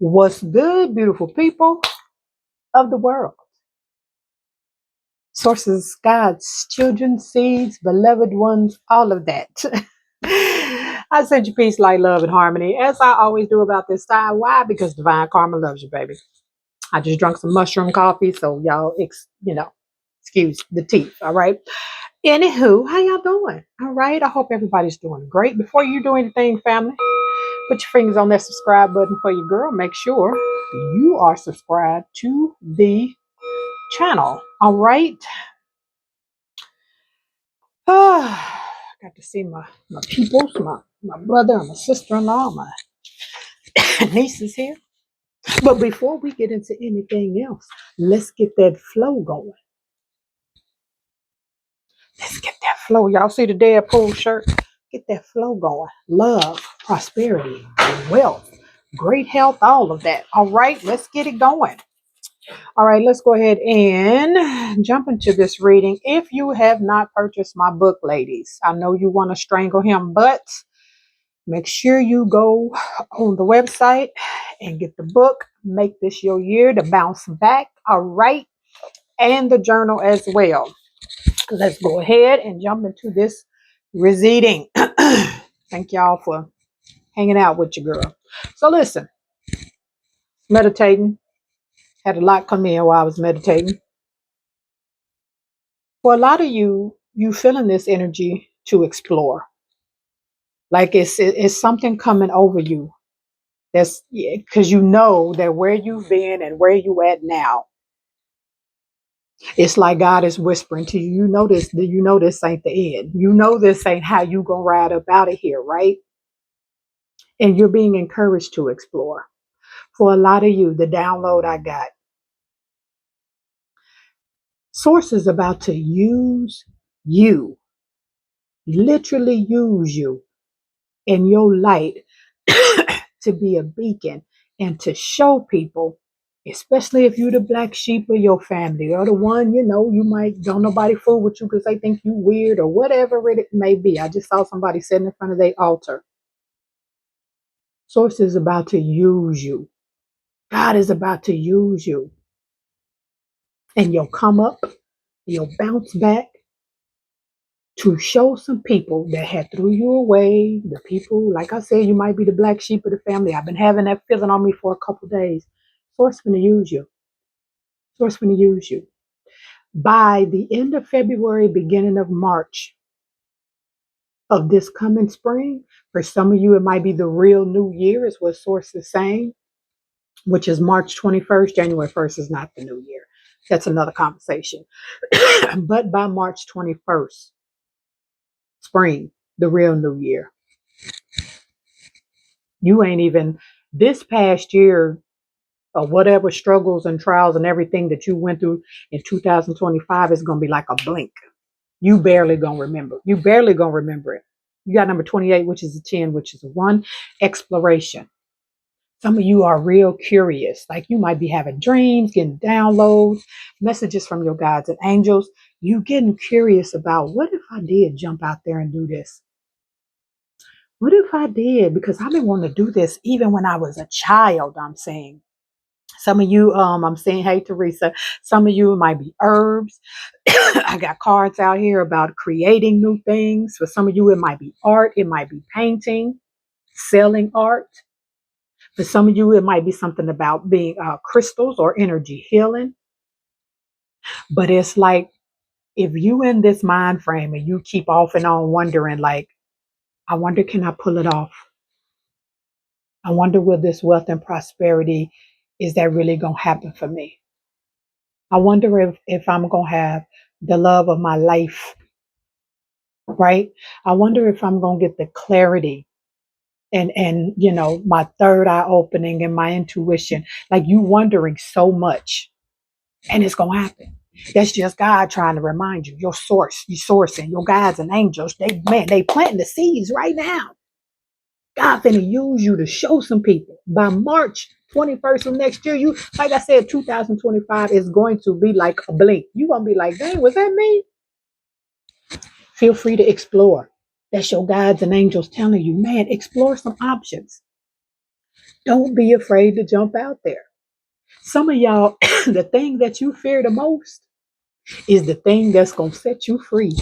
What's good, beautiful people of the world? Sources, gods, children, seeds, beloved ones, all of that. I send you peace, light, love, and harmony, as I always do about this time. Why? Because divine karma loves you, baby. I just drank some mushroom coffee, so y'all, excuse the teeth, all right? Anywho, how y'all doing? All right, I hope everybody's doing great. Before you do anything, family, put your fingers on that subscribe button for your girl. Make sure you are subscribed to the channel. All right. Got to see my peoples, my brother and my sister-in-law, my nieces here. But before we get into anything else, let's get that flow going. Let's get that flow. Y'all see the Deadpool shirt? Get that flow going. Love, prosperity, wealth, great health, all of that. All right, let's get it going. All right, let's go ahead and jump into this reading. If you have not purchased my book, ladies, I know you want to strangle him, but make sure you go on the website and get the book. Make this your year to bounce back. All right, and the journal as well. Let's go ahead and jump into this reading. Thank y'all for hanging out with your girl. So listen, meditating. Had a lot come in while I was meditating. For a lot of you, you feeling this energy to explore. Like it's something coming over you. That's because you know that where you've been and where you at now. It's like God is whispering to you. You know this ain't the end. You know this ain't how you gonna ride up out of here, right? And you're being encouraged to explore. For a lot of you, the download I got, Source is about to use you, literally use you and your light to be a beacon and to show people, especially if you're the black sheep of your family or the one, you might don't nobody fool with you because they think you weird or whatever it may be. I just saw somebody sitting in front of their altar. Source is about to use you. God is about to use you. And you'll come up, you'll bounce back to show some people that had threw you away. The people, like I said, you might be the black sheep of the family. I've been having that feeling on me for a couple days. Source going to use you. Source going to use you. By the end of February, beginning of March of this coming spring, for some of you, it might be the real new year, is what Source is saying, which is March 21st. January 1st is not the new year. That's another conversation. But by March 21st, spring, the real new year. You ain't even this past year or whatever struggles and trials and everything that you went through in 2025 is going to be like a blink. You barely going to remember. You barely going to remember it. You got number 28, which is a 10, which is a 1. Exploration. Some of you are real curious. Like you might be having dreams, getting downloads, messages from your guides and angels. You getting curious about what if I did jump out there and do this? What if I did? Because I've been wanting to do this even when I was a child, I'm saying. Some of you, I'm saying, hey, Teresa, some of you might be herbs. I got cards out here about creating new things. For some of you, it might be art. It might be painting, selling art. For some of you, it might be something about being crystals or energy healing. But it's like if you in this mind frame and you keep off and on wondering, like, I wonder, can I pull it off? I wonder, will this wealth and prosperity, is that really going to happen for me? I wonder if I'm going to have the love of my life, right? I wonder if I'm going to get the clarity and my third eye opening and my intuition. Like you wondering so much, and it's going to happen. That's just God trying to remind you, your source and your guides and angels, they planting the seeds right now. God finna use you to show some people. By March 21st of next year, you, like I said, 2025 is going to be like a blink. You're going to be like, dang, was that me? Feel free to explore. That's your guides and angels telling you, man, explore some options. Don't be afraid to jump out there. Some of y'all, the thing that you fear the most is the thing that's going to set you free.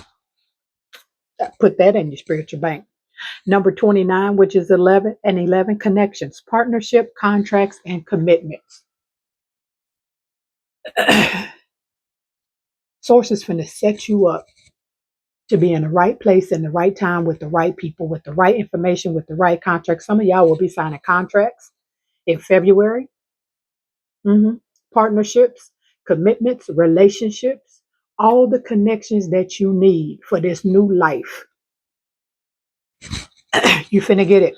Put that in your spiritual bank. Number 29, which is 11 and 11, connections, partnership, contracts, and commitments. Source is finna set you up to be in the right place in the right time with the right people, with the right information, with the right contracts. Some of y'all will be signing contracts in February. Mhm. Partnerships, commitments, relationships, all the connections that you need for this new life. You finna get it.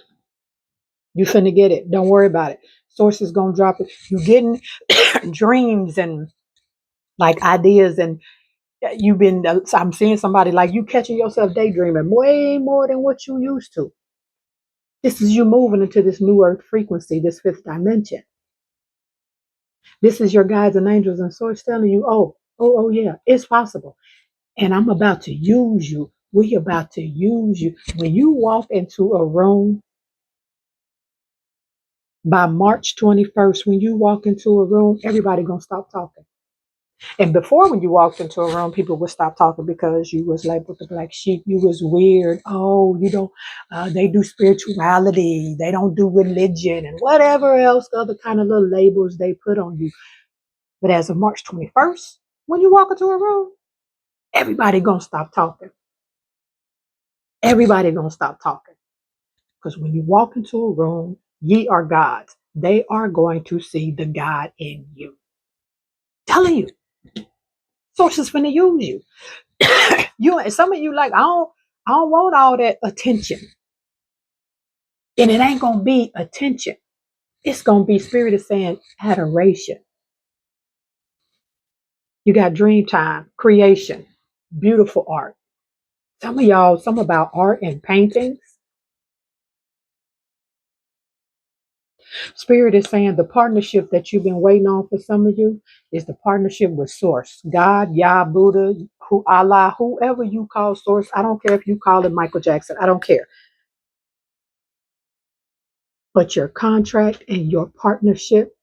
You finna get it. Don't worry about it. Source is gonna drop it. You getting dreams and like ideas, and you've been. I'm seeing somebody like you catching yourself daydreaming way more than what you used to. This is you moving into this new earth frequency, this fifth dimension. This is your guides and angels and source telling you, oh, yeah, it's possible. And I'm about to use you. We about to use you. When you walk into a room by March 21st, when you walk into a room, everybody gonna stop talking. And before, when you walked into a room, people would stop talking because you was labeled the black sheep. You was weird. Oh, you don't. They do spirituality. They don't do religion and whatever else other kind of little labels they put on you. But as of March 21st, when you walk into a room, everybody gonna stop talking. Everybody gonna stop talking. Because when you walk into a room, ye are gods. They are going to see the God in you. Telling you, sources finna use you. You, some of you like, I don't want all that attention. And it ain't gonna be attention. It's gonna be spirit is saying adoration. You got dream time, creation, beautiful art. Some of y'all, some about art and paintings. Spirit is saying the partnership that you've been waiting on for some of you is the partnership with Source, God, Yah, Buddha, Allah, whoever you call Source. I don't care if you call it Michael Jackson. I don't care. But your contract and your partnership,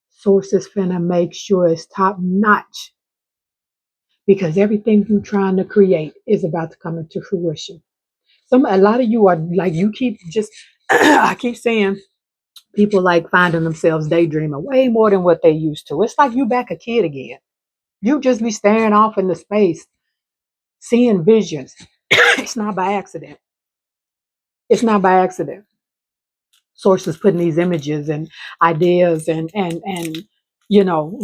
Source is finna make sure it's top notch because everything you're trying to create is about to come into fruition. A lot of you are like you keep just. I keep saying people like finding themselves daydreaming way more than what they used to. It's like you back a kid again. You just be staring off into space, seeing visions. It's not by accident. It's not by accident. Sources putting these images and ideas and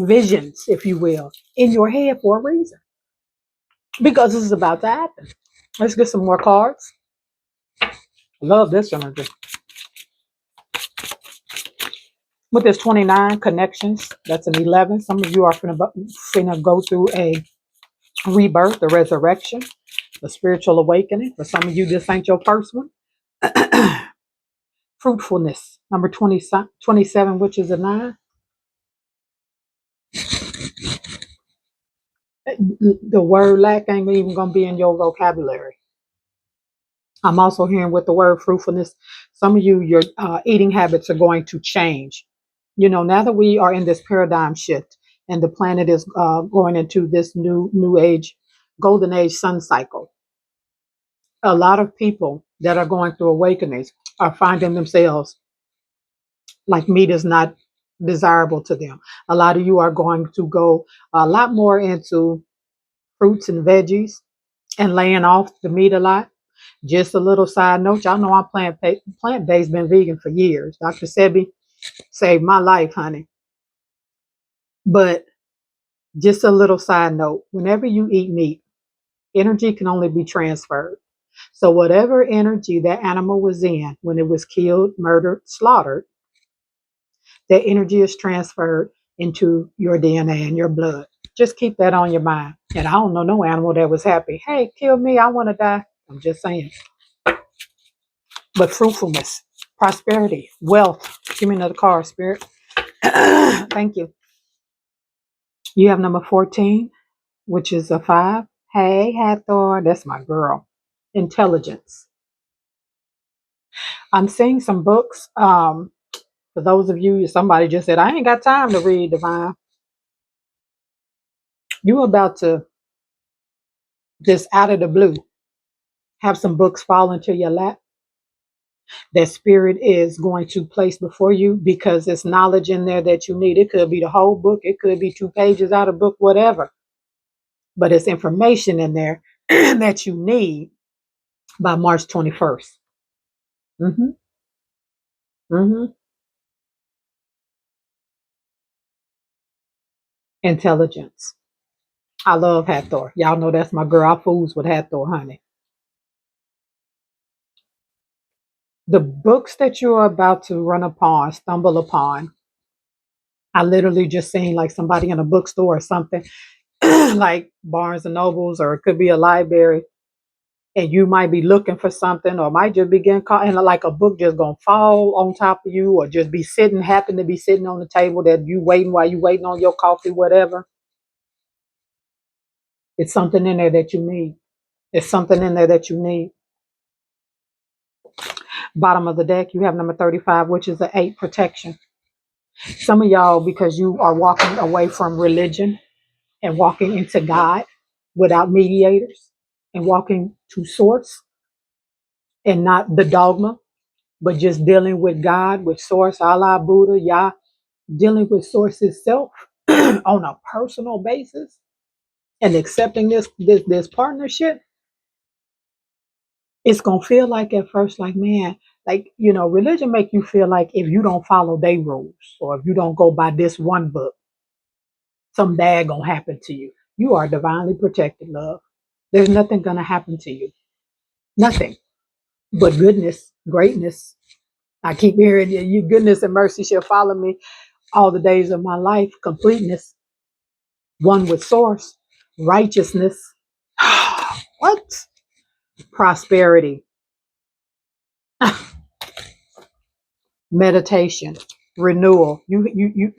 visions, if you will, in your head for a reason. Because this is about to happen. Let's get some more cards. Love this energy. With this 29 connections, that's an 11. Some of you are finna go through a rebirth, a resurrection, a spiritual awakening. For some of you, this ain't your first one. Fruitfulness, number 27, which is a 9. The word lack ain't even going to be in your vocabulary. I'm also hearing with the word fruitfulness, some of you, your eating habits are going to change. Now that we are in this paradigm shift and the planet is going into this new age, golden age sun cycle, a lot of people that are going through awakenings are finding themselves like meat is not desirable to them. A lot of you are going to go a lot more into fruits and veggies and laying off the meat a lot. Just a little side note, y'all know I'm plant-based, been vegan for years. Dr. Sebi saved my life, honey. But just a little side note, whenever you eat meat, energy can only be transferred. So whatever energy that animal was in when it was killed, murdered, slaughtered, that energy is transferred into your DNA and your blood. Just keep that on your mind. And I don't know no animal that was happy. Hey, kill me. I want to die. I'm just saying. But fruitfulness, prosperity, wealth. Give me another card, Spirit. Thank you. You have number 14, which is a 5. Hey, Hathor. That's my girl. Intelligence. I'm seeing some books. For those of you, somebody just said, I ain't got time to read divine. You about to just out of the blue have some books fall into your lap that spirit is going to place before you because there's knowledge in there that you need. It could be the whole book, it could be 2 pages out of book, whatever. But it's information in there that you need by March 21st. Mm-hmm. Mm-hmm. Intelligence. I love Hathor. Y'all know that's my girl. I fools with Hathor, honey. The books that you're about to run upon, stumble upon, I literally just seen like somebody in a bookstore or something, like Barnes and Nobles, or it could be a library, and you might be looking for something, or might just begin caught and like a book just gonna fall on top of you, or just be sitting, happen to be sitting on the table that you waiting while you waiting on your coffee, whatever. It's something in there that you need. It's something in there that you need. Bottom of the deck, you have number 35, which is the 8, protection. Some of y'all, because you are walking away from religion and walking into God without mediators and walking to source and not the dogma, but just dealing with God, with source, Allah, Buddha, Yah, dealing with source itself on a personal basis and accepting this partnership. It's gonna feel like at first, like, man, like, religion make you feel like if you don't follow their rules or if you don't go by this one book, some bad gonna happen to you. You are divinely protected, love. There's nothing gonna happen to you. Nothing but goodness, greatness. I keep hearing you goodness and mercy shall follow me all the days of my life. Completeness, one with source, righteousness. What? Prosperity, meditation, renewal. You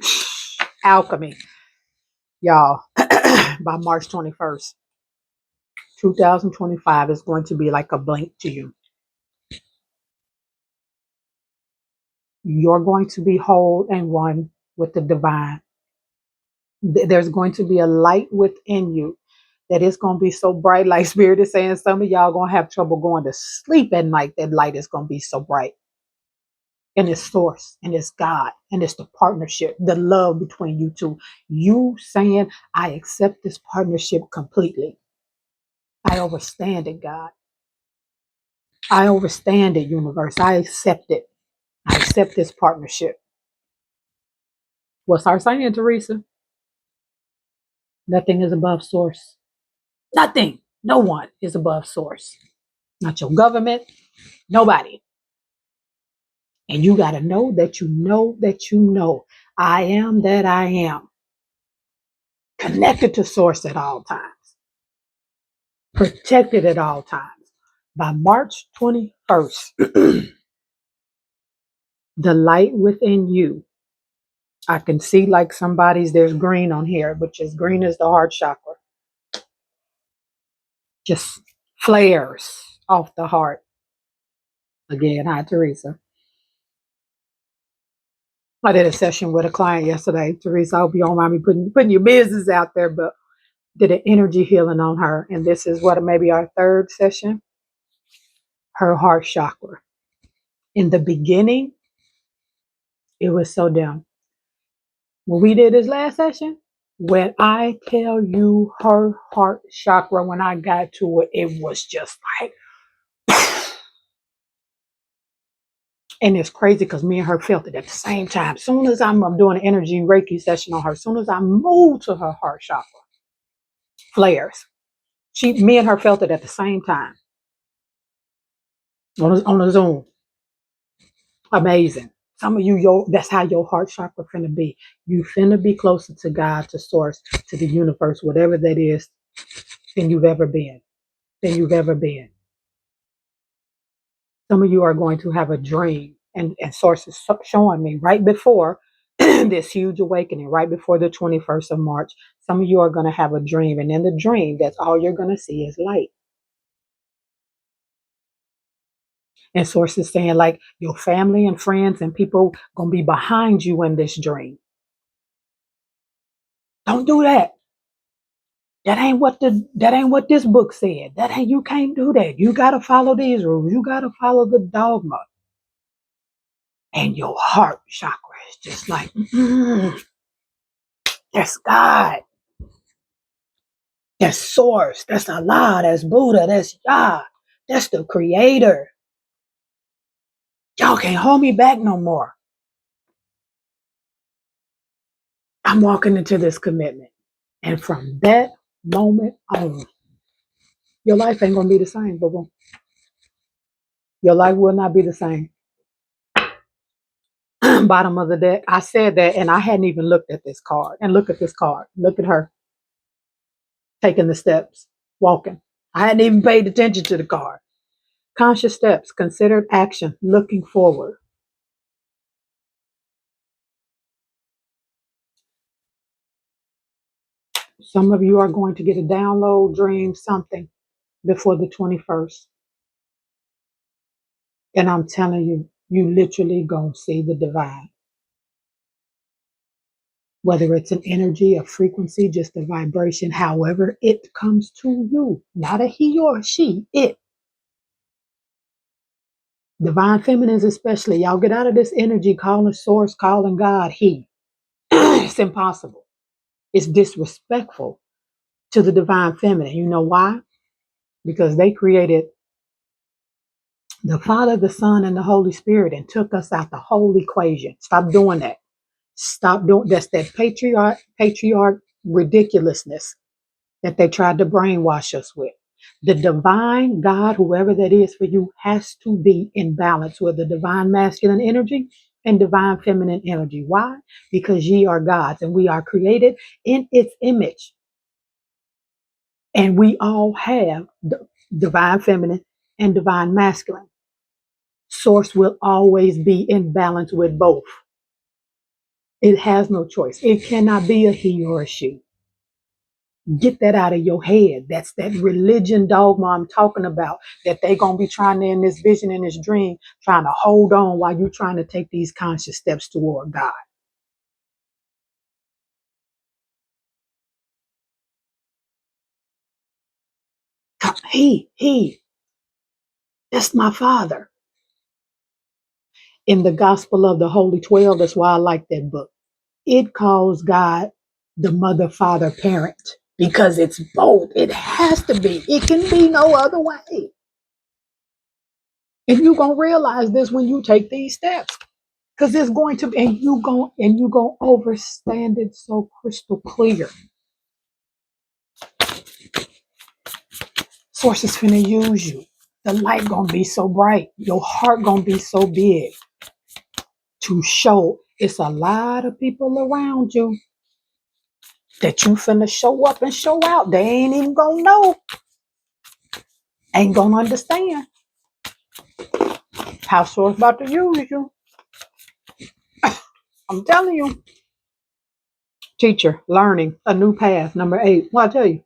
alchemy, y'all. By March 21st, 2025 is going to be like a blink to you. You're going to be whole and one with the divine. There's going to be a light within you that is going to be so bright, like Spirit is saying, some of y'all going to have trouble going to sleep at night. That light is going to be so bright. And it's source, and it's God, and it's the partnership, the love between you two. You saying, I accept this partnership completely. I understand it, God. I understand it, universe. I accept it. I accept this partnership. What's our saying, Teresa? Nothing is above source. Nothing. No one is above source. Not your government. Nobody. And you got to know that you know that you know. I am that I am. Connected to source at all times. Protected at all times. By March 21st, the light within you, I can see like there's green on here, which is green is the heart chakra. Just flares off the heart. Again, hi, Teresa. I did a session with a client yesterday. Teresa, I hope you don't mind me putting your business out there, but did an energy healing on her. And this is what maybe our 3rd session, her heart chakra. In the beginning, it was so dim. When we did this last session, when I tell you her heart chakra, when I got to it, it was just like, and it's crazy because me and her felt it at the same time. As soon as I'm doing an energy Reiki session on her, as soon as I move to her heart chakra, flares. Me and her felt it at the same time on a Zoom. Amazing. Some of you, that's how your heart chakra finna be. You finna be closer to God, to source, to the universe, whatever that is, than you've ever been. Than you've ever been. Some of you are going to have a dream, and source is showing me right before this huge awakening, right before the 21st of March. Some of you are going to have a dream, and in the dream, that's all you're going to see is light. And sources saying like your family and friends and people gonna be behind you in this dream. Don't do that. That ain't what this book said. You can't do that. You gotta follow these rules. You gotta follow the dogma. And your heart chakra is just like, that's God. That's source. That's Allah. That's Buddha. That's Yah. That's the creator. Y'all can't hold me back no more. I'm walking into this commitment. And from that moment on, your life ain't gonna be the same, boo. Your life will not be the same. Bottom of the deck. I said that and I hadn't even looked at this card. And look at this card. Look at her taking the steps, walking. I hadn't even paid attention to the card. Conscious steps, considered action, looking forward. Some of you are going to get a download, dream, something before the 21st. And I'm telling you, you literally gonna see the divine. Whether it's an energy, a frequency, just a vibration, however it comes to you, not a he or she, it. Divine feminines, especially, y'all get out of this energy calling source, calling God he. It's impossible. It's disrespectful to the divine feminine. You know why? Because they created the Father, the Son, and the Holy Spirit and took us out the whole equation. Stop doing that. Stop doing that's that patriarch ridiculousness that they tried to brainwash us with. The divine God, whoever that is for you, has to be in balance with the divine masculine energy and divine feminine energy. Why? Because ye are gods and we are created in its image. And we all have the divine feminine and divine masculine. Source will always be in balance with both. It has no choice. It cannot be a he or a she. Get that out of your head. That's that religion dogma I'm talking about that they going to be trying to, in this vision, in this dream, trying to hold on while you're trying to take these conscious steps toward God. That's my father. In the Gospel of the Holy 12, that's why I like that book. It calls God the mother, father, parent because it's both. It has to be. It can be no other way. And you're going to realize this when you take these steps. Because it's going to, and you going to understand it so crystal clear. Source is finna use you. The light gonna be so bright. Your heart gonna be so big to show it's a lot of people around you that you finna show up and show out. They ain't even gonna know. Ain't gonna understand how source about to use you. I'm telling you. Teacher, learning, a new path, number 8. Well, I tell you,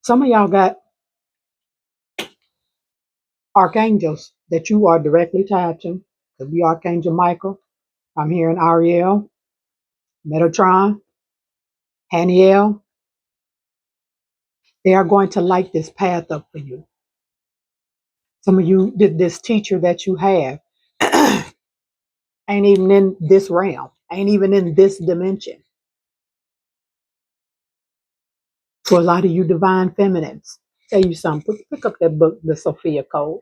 some of y'all got archangels that you are directly tied to. Could be Archangel Michael. I'm hearing Ariel, Metatron, Haniel. They are going to light this path up for you. Some of you, this teacher that you have, ain't even in this realm, ain't even in this dimension. For a lot of you divine feminines, tell you something, pick up that book, The Sophia Code.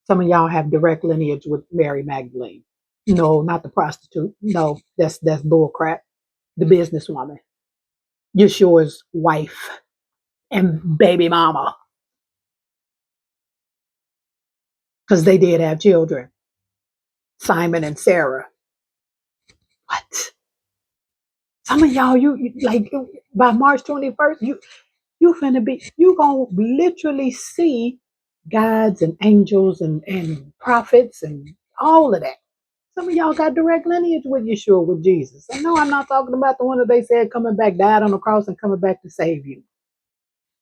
Some of y'all have direct lineage with Mary Magdalene. No, not the prostitute. No, that's bull crap. The businesswoman, Yeshua's wife and baby mama, because they did have children, Simon and Sarah. What? Some of y'all, you like by March 21st, you finna be, you gonna literally see guides and angels and prophets and all of that. Some of y'all got direct lineage with Yeshua, with Jesus. I know I'm not talking about the one that they said coming back, died on the cross and coming back to save you.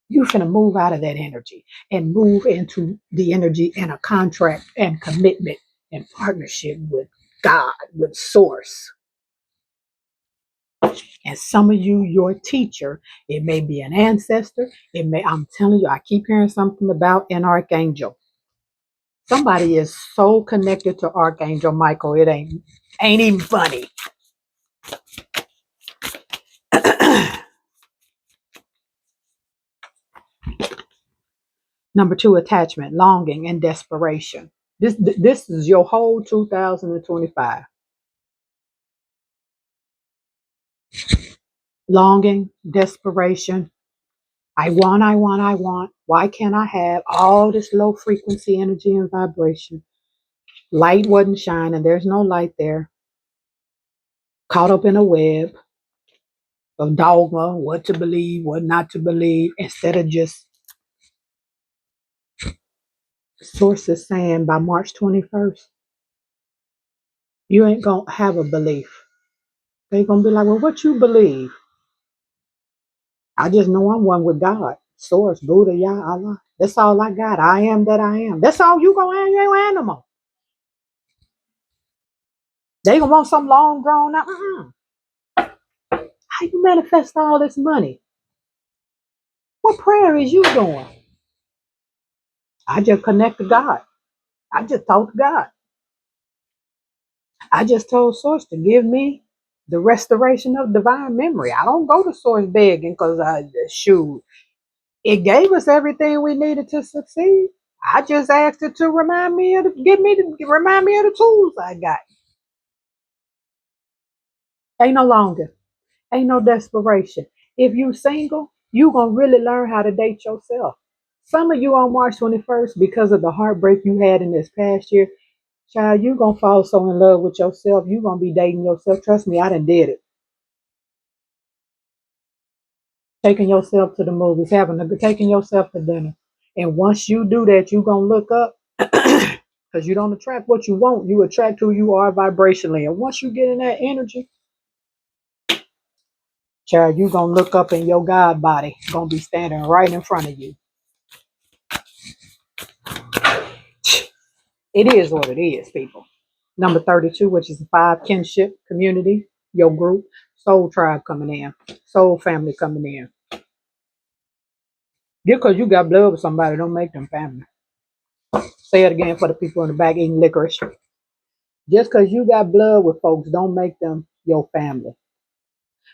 You finna move out of that energy and move into the energy and a contract and commitment and partnership with God, with Source. And some of you, your teacher, it may be an ancestor. I'm telling you, I keep hearing something about an archangel. Somebody is so connected to Archangel Michael, it ain't even funny. Number 2, attachment, longing, and desperation. This is your whole 2025. Longing, desperation. I want, I want, I want. Why can't I have all this low frequency energy and vibration? Light wasn't shining. There's no light there. Caught up in a web of dogma, what to believe, what not to believe, instead of just sources saying by March 21st, you ain't going to have a belief. They're going to be like, well, what you believe? I just know I'm one with God. Source, Buddha, Yah, Allah. That's all I got. I am that I am. That's all you going to have. You ain't animal. They going to want some long drawn out. How you manifest all this money? What prayer is you doing? I just connect to God. I just talk to God. I just told Source to give me the restoration of divine memory. I don't go to Source begging because shoot, it gave us everything we needed to succeed. I just asked it to remind me of the tools I got. Ain't no longer. Ain't no desperation. If you single, you gonna really learn how to date yourself. Some of you on March 21st, because of the heartbreak you had in this past year, child, you gonna fall so in love with yourself. You gonna be dating yourself. Trust me, I done did it. Taking yourself to the movies, taking yourself to dinner. And once you do that, you gonna look up because you don't attract what you want. You attract who you are vibrationally. And once you get in that energy, child, you gonna look up and your God body gonna be standing right in front of you. It is what it is, people. Number 32, which is the 5 kinship community, your group, soul tribe coming in, soul family coming in. Just because you got blood with somebody don't make them family. Say it again for the people in the back eating licorice. Just because you got blood with folks don't make them your family.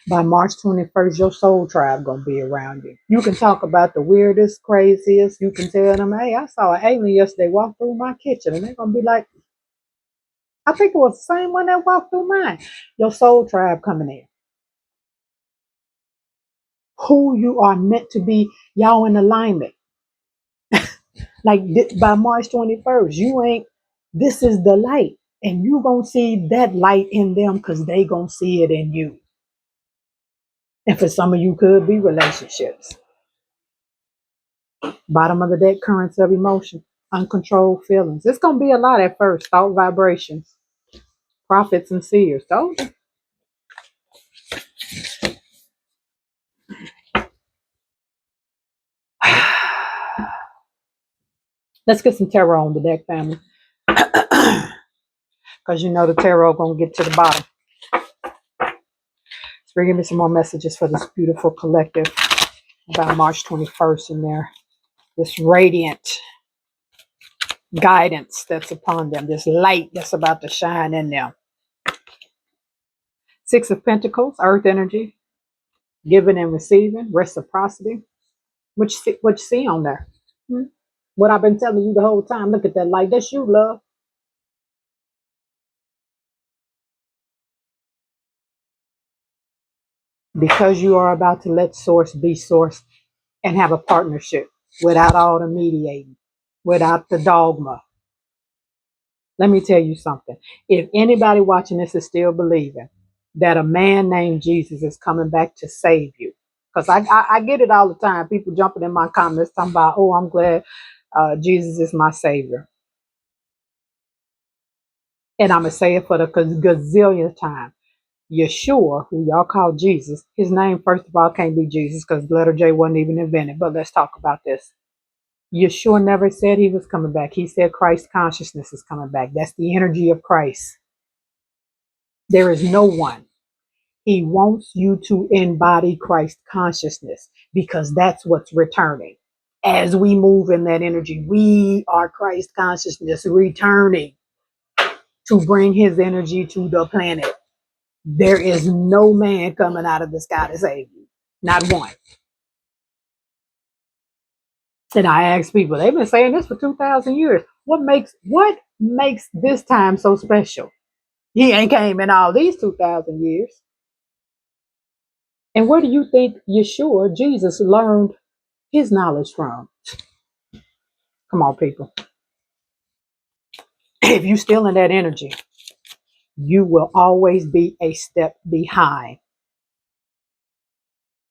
By March 21st, your soul tribe gonna be around you. You can talk about the weirdest, craziest. You can tell them, hey, I saw an alien yesterday walk through my kitchen. And they're gonna be like, I think it was the same one that walked through mine. Your soul tribe coming in. Who you are meant to be, y'all in alignment. Like by March 21st, this is the light. And you gonna see that light in them because they gonna see it in you. And for some of you could be relationships. Bottom of the deck, currents of emotion, uncontrolled feelings. It's gonna be a lot at first. Thought vibrations, prophets and seers. Told you. Let's get some tarot on the deck, family. Because you know the tarot gonna get to the bottom. So give me some more messages for this beautiful collective about March 21st in there. This radiant guidance that's upon them, this light that's about to shine in them. 6 of Pentacles, earth energy, giving and receiving, reciprocity. What you see on there? What I've been telling you the whole time. Look at that light. That's you, love. Because you are about to let Source be Source and have a partnership without all the mediating, without the dogma. Let me tell you something. If anybody watching this is still believing that a man named Jesus is coming back to save you, because I get it all the time. People jumping in my comments talking about, oh, I'm glad Jesus is my savior. And I'm going to say it for the gazillionth time. Yeshua, who y'all call Jesus, his name, first of all, can't be Jesus because the letter J wasn't even invented. But let's talk about this. Yeshua never said he was coming back. He said Christ consciousness is coming back. That's the energy of Christ. There is no one. He wants you to embody Christ consciousness because that's what's returning. As we move in that energy, we are Christ consciousness returning to bring his energy to the planet. There is no man coming out of the sky to save you. Not one. And I ask people, they've been saying this for 2,000 years. What makes this time so special? He ain't came in all these 2,000 years. And where do you think Yeshua, Jesus, learned his knowledge from? Come on, people. If you still in that energy, you will always be a step behind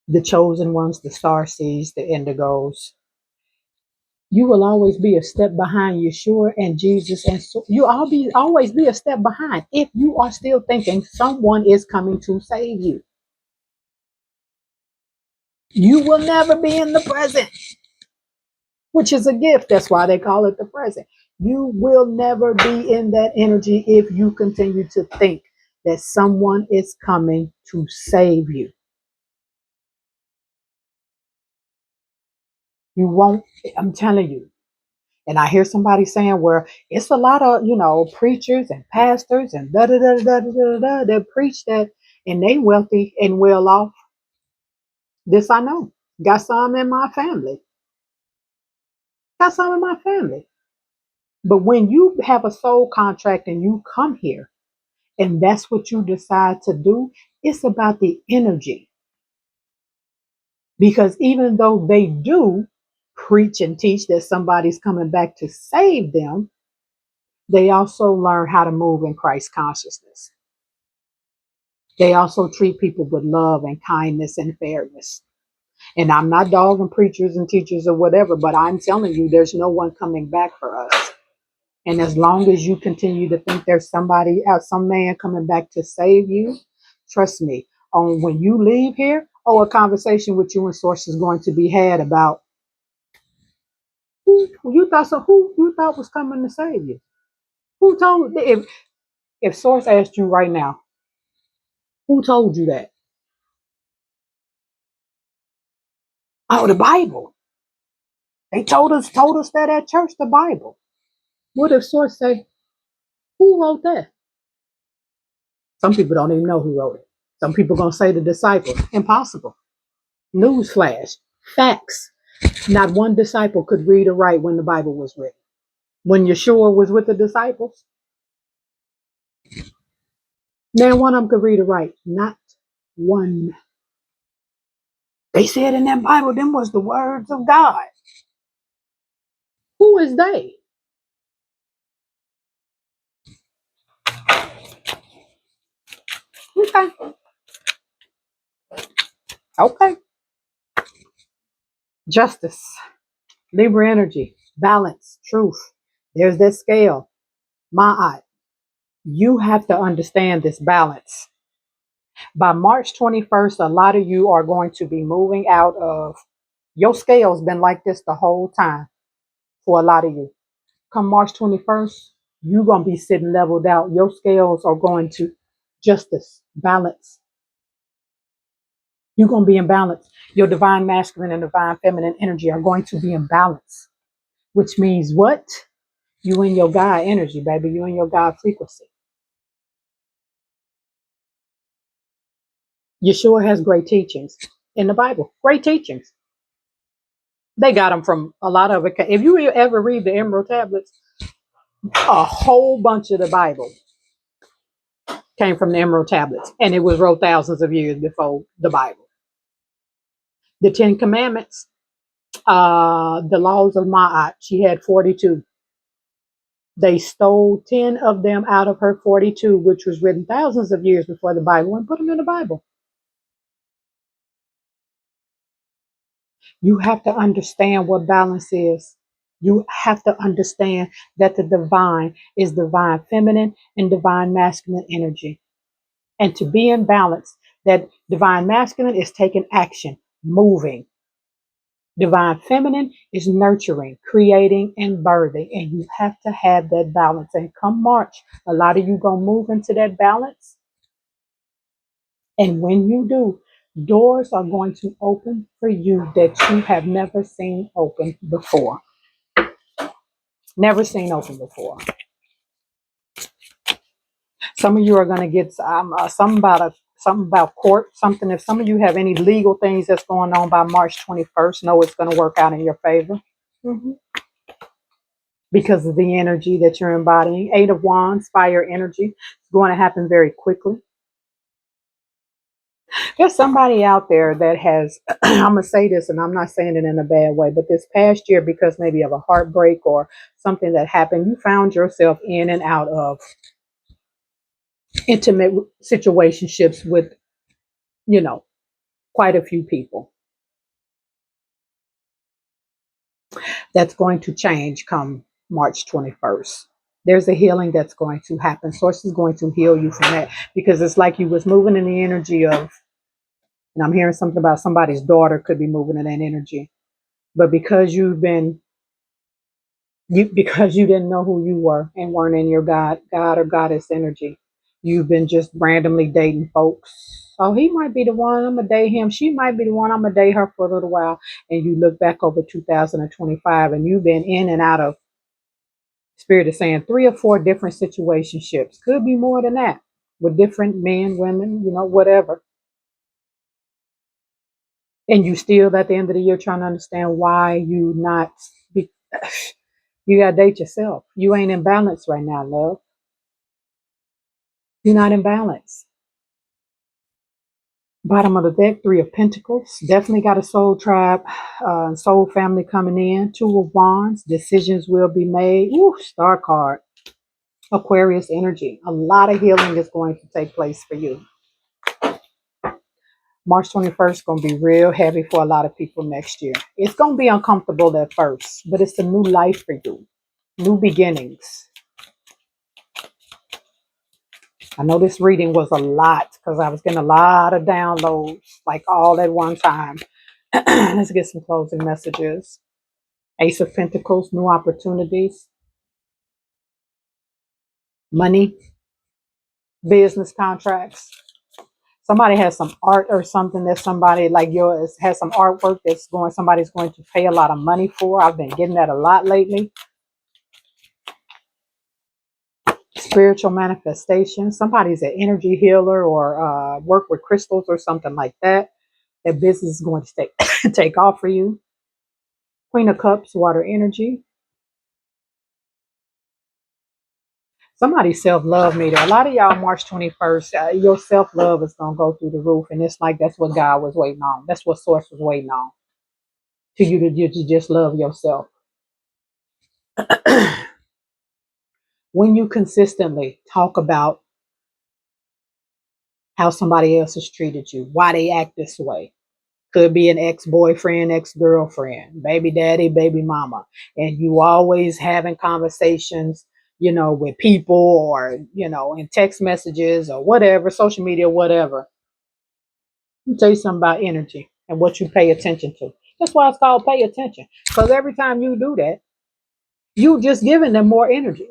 the chosen ones, the star seeds, the indigos. You will always be a step behind Yeshua and Jesus, and so you always be a step behind if you are still thinking someone is coming to save you. You will never be in the present, which is a gift. That's why they call it the present. You will never be in that energy if you continue to think that someone is coming to save you. You won't, I'm telling you. And I hear somebody saying, well, it's a lot of, preachers and pastors and da da da da da da da that preach that and they wealthy and well off. This I know. Got some in my family. Got some in my family. But when you have a soul contract and you come here and that's what you decide to do, it's about the energy. Because even though they do preach and teach that somebody's coming back to save them, they also learn how to move in Christ consciousness. They also treat people with love and kindness and fairness. And I'm not dogging preachers and teachers or whatever, but I'm telling you, there's no one coming back for us. And as long as you continue to think there's somebody else, some man coming back to save you, trust me, on when you leave here, a conversation with you and Source is going to be had about who you thought was coming to save you. Who told if Source asked you right now, who told you that? Oh, the Bible. They told us that at church, the Bible. What if Source say, who wrote that? Some people don't even know who wrote it. Some people gonna say the disciples. Impossible. Newsflash. Facts. Not one disciple could read or write when the Bible was written. When Yeshua was with the disciples, man, one of them could read or write. Not one. They said in that Bible, them was the words of God. Who is they? Okay. Okay. Justice, Libra energy, balance, truth. There's that scale. Ma'at. You have to understand this balance. By March 21st, a lot of you are going to be moving out of your scale's been like this the whole time for a lot of you. Come March 21st, you're going to be sitting leveled out. Your scales are going to justice, balance. You're going to be in balance. Your divine masculine and divine feminine energy are going to be in balance, which means what? You in your God energy, baby. You in your God frequency. Yeshua has great teachings in the Bible. Great teachings. They got them from a lot of it. If you ever read the Emerald Tablets, a whole bunch of the Bible came from the Emerald Tablets, and it was wrote thousands of years before the Bible. The Ten Commandments, the laws of Ma'at, she had 42. They stole 10 of them out of her 42, which was written thousands of years before the Bible, and put them in the Bible. You have to understand what balance is. You have to understand that the divine is divine feminine and divine masculine energy. And to be in balance, that divine masculine is taking action, moving. Divine feminine is nurturing, creating, and birthing. And you have to have that balance. And come March, a lot of you going to move into that balance. And when you do, doors are going to open for you that you have never seen open before. Never seen open before. Some of you are going to get something about court, something. If some of you have any legal things that's going on by March 21st, know it's going to work out in your favor. Mhm. Because of the energy that you're embodying. Eight of Wands, fire energy. It's going to happen very quickly. There's somebody out there that has, I'm going to say this, and I'm not saying it in a bad way, but this past year, because maybe of a heartbreak or something that happened, you found yourself in and out of intimate situationships with, quite a few people. That's going to change come March 21st. There's a healing that's going to happen. Source is going to heal you from that, because it's like you was moving in the energy of, and I'm hearing something about somebody's daughter could be moving in that energy. But because because you didn't know who you were and weren't in your God or goddess energy, you've been just randomly dating folks. Oh, he might be the one, I'm gonna date him. She might be the one, I'm gonna date her for a little while. And you look back over 2025 and you've been in and out of, Spirit is saying, 3 or 4 different situationships. Could be more than that, with different men, women, whatever. And you still at the end of the year trying to understand why you not be, you gotta date yourself. You ain't in balance right now, love. You're not in balance. Bottom of the deck, 3 of Pentacles. Definitely got a soul tribe, soul family coming in. 2 of Wands. Decisions will be made. Ooh, Star card. Aquarius energy. A lot of healing is going to take place for you. March 21st going to be real heavy for a lot of people next year. It's going to be uncomfortable at first, but it's a new life for you. New beginnings. I know this reading was a lot because I was getting a lot of downloads like all at one time. Let's get some closing messages. Ace of Pentacles, new opportunities, money, business contracts. Somebody has some art or something that somebody like yours has some artwork somebody's going to pay a lot of money for. I've been getting that a lot lately. Spiritual manifestation. Somebody's an energy healer or work with crystals or something like that. That business is going to take off for you. Queen of Cups, water energy. Somebody's self-love meter. A lot of y'all, March 21st, your self-love is going to go through the roof. And it's like that's what God was waiting on. That's what Source was waiting on. To you to just love yourself. When you consistently talk about how somebody else has treated you, why they act this way. Could be an ex-boyfriend, ex-girlfriend, baby daddy, baby mama. And you always having conversations, with people or, in text messages or whatever, social media, whatever. Let me tell you something about energy and what you pay attention to. That's why it's called pay attention. Because every time you do that, you just giving them more energy.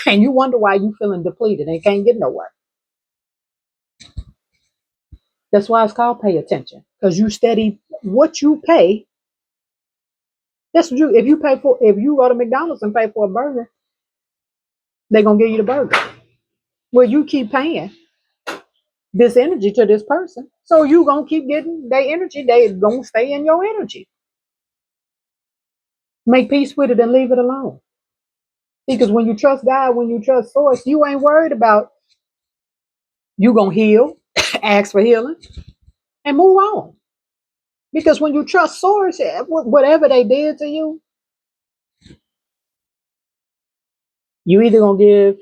And you wonder why you feeling depleted and can't get nowhere. That's why it's called pay attention. Because you study what you pay. That's what if you go to McDonald's and pay for a burger, they're gonna give you the burger. Well, you keep paying this energy to this person. So you gonna keep getting their energy, they gonna stay in your energy. Make peace with it and leave it alone. Because when you trust God, when you trust Source, you ain't worried about you gonna heal, ask for healing, and move on. Because when you trust Source, whatever they did to you, you either gonna give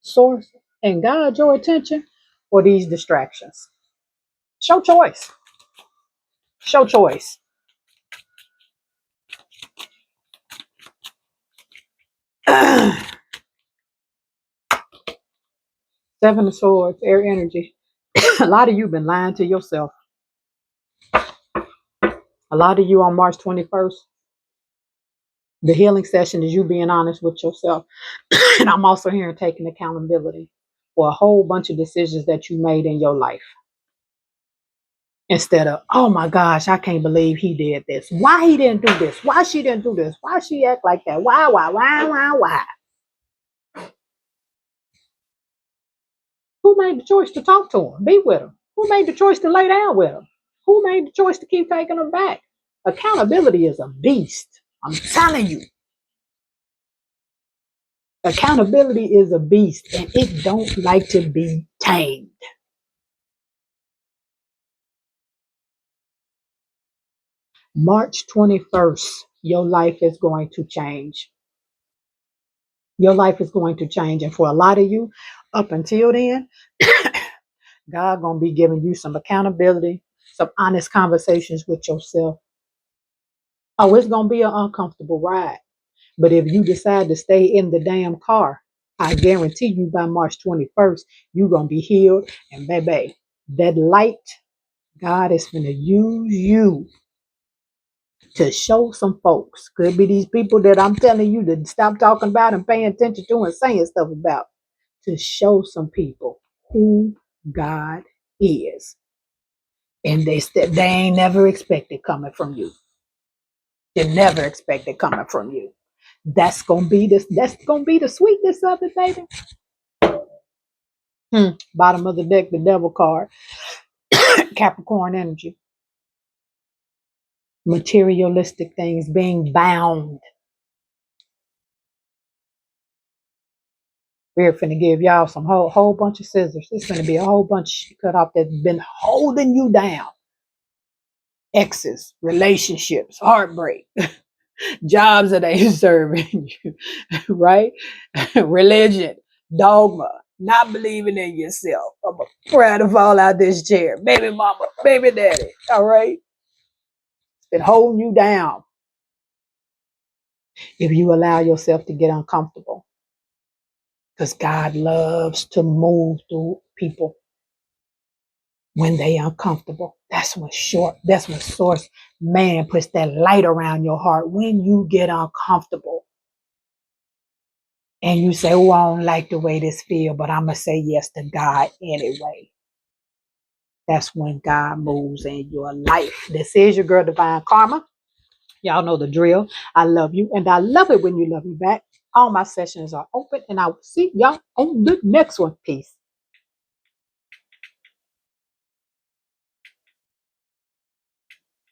Source and God your attention or these distractions. Show choice. Show choice. Seven of Swords, air energy. A lot of you been lying to yourself. A lot of you on March 21st, the healing session is you being honest with yourself. And I'm also hearing taking accountability for a whole bunch of decisions that you made in your life. Instead of, oh my gosh, I can't believe he did this. Why he didn't do this? Why she didn't do this? Why she act like that? Why? Who made the choice to talk to him, be with him? Who made the choice to lay down with him? Who made the choice to keep taking him back? Accountability is a beast. I'm telling you. Accountability is a beast and it don't like to be tamed. March 21st, your life is going to change. Your life is going to change. And for a lot of you, up until then, God gonna be giving you some accountability, some honest conversations with yourself. Oh, it's gonna be an uncomfortable ride. But if you decide to stay in the damn car, I guarantee you by March 21st, you're gonna be healed. And baby, that light, God is gonna use you to show some folks. Could be these people that I'm telling you to stop talking about and paying attention to and saying stuff about. To show some people who God is. And they ain't never expected coming from you. They never expected coming from you. That's gonna be the sweetness of it, baby. Bottom of the deck, the devil card. Capricorn energy. Materialistic things, being bound. We're finna give y'all some whole bunch of scissors. It's gonna be a whole bunch cut off that's been holding you down. Exes, relationships, heartbreak, jobs that ain't serving you, right? Religion, dogma, not believing in yourself. I'm proud to fall out this chair. Baby mama, baby daddy, all right? It's been holding you down. If you allow yourself to get uncomfortable, because God loves to move through people when they uncomfortable. That's when source man puts that light around your heart when you get uncomfortable. And you say, oh, I don't like the way this feel, but I'm going to say yes to God anyway. That's when God moves in your life. This is your girl, Divine Karma. Y'all know the drill. I love you, and I love it when you love me back. All my sessions are open, and I will see y'all on the next one. Peace.